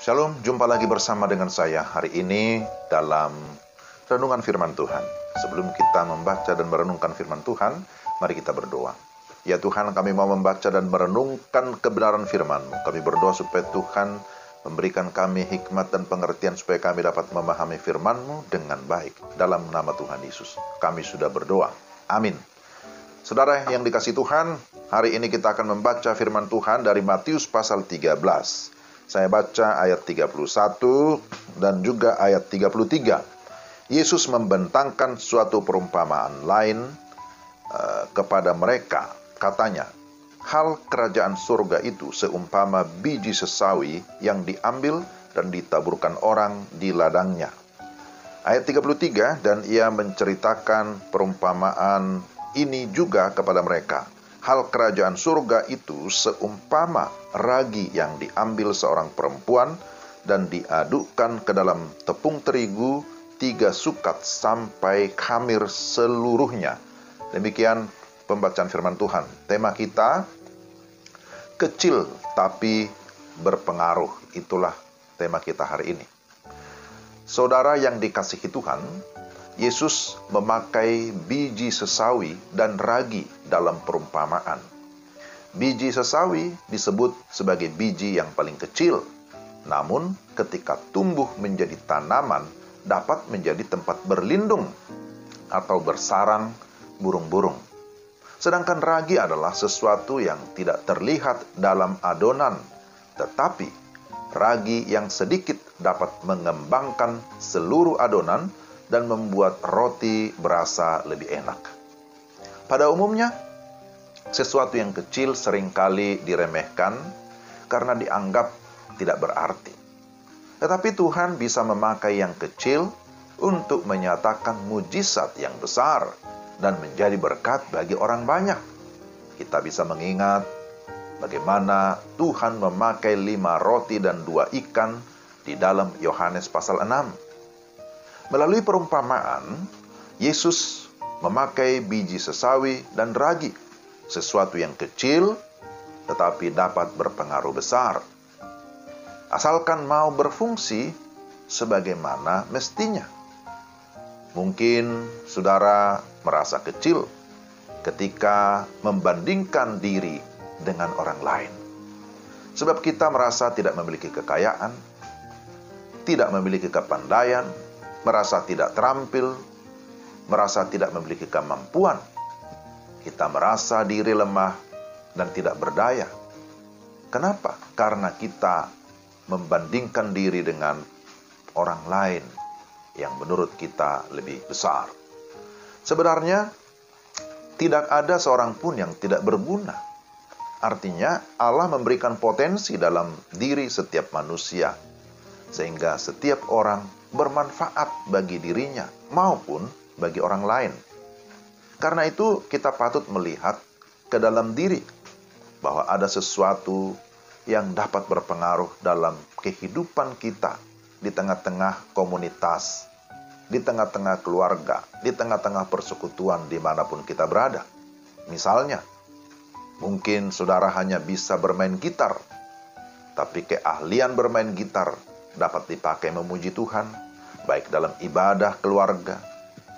Shalom, jumpa lagi bersama dengan saya hari ini dalam renungan firman Tuhan. Sebelum kita membaca dan merenungkan firman Tuhan, mari kita berdoa. Ya Tuhan, kami mau membaca dan merenungkan kebenaran firman-Mu. Kami berdoa supaya Tuhan memberikan kami hikmat dan pengertian supaya kami dapat memahami firman-Mu dengan baik. Dalam nama Tuhan Yesus, kami sudah berdoa. Amin. Saudara yang dikasihi Tuhan, hari ini kita akan membaca firman Tuhan dari Matius pasal 13. Saya baca ayat 31 dan juga ayat 33. Yesus membentangkan suatu perumpamaan lain kepada mereka. Katanya, hal kerajaan surga itu seumpama biji sesawi yang diambil dan ditaburkan orang di ladangnya. Ayat 33, dan ia menceritakan perumpamaan ini juga kepada mereka. Hal kerajaan surga itu seumpama ragi yang diambil seorang perempuan dan diadukkan ke dalam tepung terigu 3 sukat sampai khamir seluruhnya. Demikian pembacaan firman Tuhan. Tema kita, kecil tapi berpengaruh. Itulah tema kita hari ini. Saudara yang dikasihi Tuhan, Yesus memakai biji sesawi dan ragi dalam perumpamaan. Biji sesawi disebut sebagai biji yang paling kecil, namun ketika tumbuh menjadi tanaman dapat menjadi tempat berlindung atau bersarang burung-burung. Sedangkan ragi adalah sesuatu yang tidak terlihat dalam adonan, tetapi ragi yang sedikit dapat mengembangkan seluruh adonan dan membuat roti berasa lebih enak. Pada umumnya, sesuatu yang kecil seringkali diremehkan karena dianggap tidak berarti. Tetapi Tuhan bisa memakai yang kecil untuk menyatakan mujizat yang besar dan menjadi berkat bagi orang banyak. Kita bisa mengingat bagaimana Tuhan memakai 5 roti dan 2 ikan di dalam Yohanes pasal 6. Melalui perumpamaan, Yesus memakai biji sesawi dan ragi, sesuatu yang kecil tetapi dapat berpengaruh besar. Asalkan mau berfungsi sebagaimana mestinya. Mungkin saudara merasa kecil ketika membandingkan diri dengan orang lain. Sebab kita merasa tidak memiliki kekayaan, tidak memiliki kepandaian, merasa tidak terampil, merasa tidak memiliki kemampuan. Kita merasa diri lemah dan tidak berdaya. Kenapa? Karena kita membandingkan diri dengan orang lain yang menurut kita lebih besar. Sebenarnya, tidak ada seorang pun yang tidak berguna. Artinya, Allah memberikan potensi dalam diri setiap manusia, sehingga setiap orang bermanfaat bagi dirinya maupun bagi orang lain. Karena itu kita patut melihat ke dalam diri bahwa ada sesuatu yang dapat berpengaruh dalam kehidupan kita di tengah-tengah komunitas, di tengah-tengah keluarga, di tengah-tengah persekutuan dimanapun kita berada. Misalnya, mungkin saudara hanya bisa bermain gitar, tapi keahlian bermain gitar dapat dipakai memuji Tuhan, baik dalam ibadah keluarga,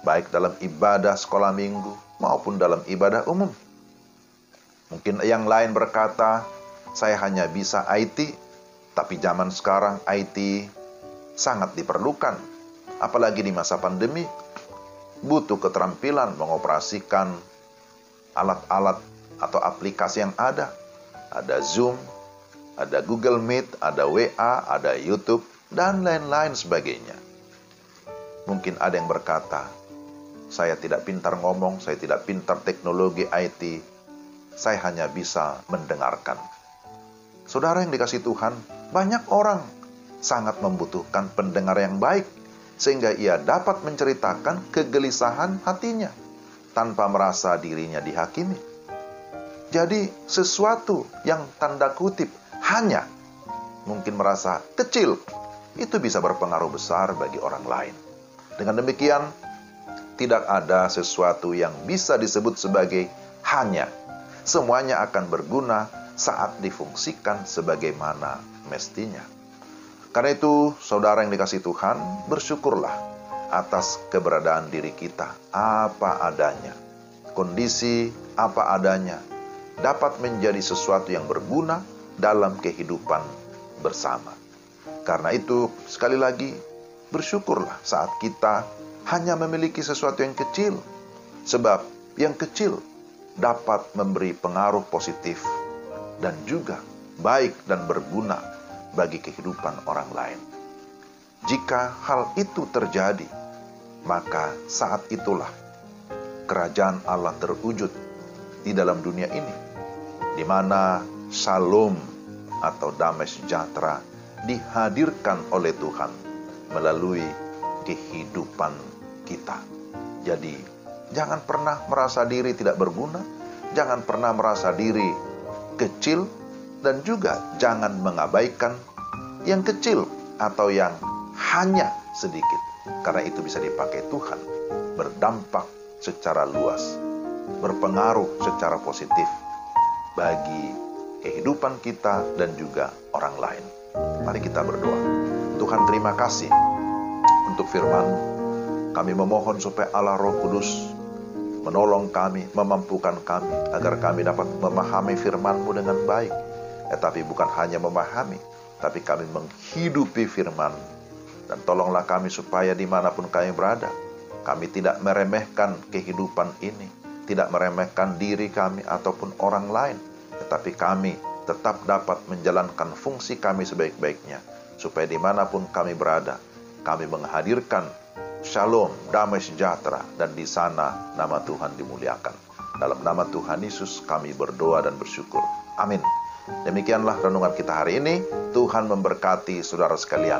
baik dalam ibadah sekolah minggu, maupun dalam ibadah umum. Mungkin yang lain berkata, saya hanya bisa IT, tapi zaman sekarang IT sangat diperlukan. Apalagi di masa pandemi, butuh keterampilan mengoperasikan alat-alat atau aplikasi yang ada. Ada Zoom, ada Google Meet, ada WA, ada YouTube, dan lain-lain sebagainya. Mungkin ada yang berkata, saya tidak pintar ngomong, saya tidak pintar teknologi IT, saya hanya bisa mendengarkan. Saudara yang dikasihi Tuhan, banyak orang sangat membutuhkan pendengar yang baik, sehingga ia dapat menceritakan kegelisahan hatinya, tanpa merasa dirinya dihakimi. Jadi sesuatu yang tanda kutip hanya mungkin merasa kecil, itu bisa berpengaruh besar bagi orang lain. Dengan demikian, tidak ada sesuatu yang bisa disebut sebagai hanya. Semuanya akan berguna saat difungsikan sebagaimana mestinya. Karena itu, saudara yang dikasihi Tuhan, bersyukurlah atas keberadaan diri kita apa adanya. Kondisi apa adanya dapat menjadi sesuatu yang berguna dalam kehidupan bersama. Karena itu, sekali lagi, bersyukurlah saat kita hanya memiliki sesuatu yang kecil. Sebab yang kecil dapat memberi pengaruh positif dan juga baik dan berguna bagi kehidupan orang lain. Jika hal itu terjadi, maka saat itulah kerajaan Allah terwujud di dalam dunia ini, di mana shalom atau damai sejahtera dihadirkan oleh Tuhan melalui kehidupan kita. Jadi, jangan pernah merasa diri tidak berguna, jangan pernah merasa diri kecil, dan juga jangan mengabaikan yang kecil atau yang hanya sedikit. Karena itu bisa dipakai Tuhan, berdampak secara luas, berpengaruh secara positif bagi kehidupan kita dan juga orang lain. Mari kita berdoa. Tuhan, terima kasih untuk firman-Mu. Kami memohon supaya Allah Roh Kudus menolong kami, memampukan kami, agar kami dapat memahami firman-Mu dengan baik. Tetapi bukan hanya memahami, tapi kami menghidupi firman. Dan tolonglah kami supaya dimanapun kami berada, kami tidak meremehkan kehidupan ini, tidak meremehkan diri kami ataupun orang lain, tetapi kami tetap dapat menjalankan fungsi kami sebaik-baiknya, supaya dimanapun kami berada, kami menghadirkan shalom, damai sejahtera, dan di sana nama Tuhan dimuliakan. Dalam nama Tuhan Yesus kami berdoa dan bersyukur. Amin. Demikianlah renungan kita hari ini. Tuhan memberkati saudara sekalian.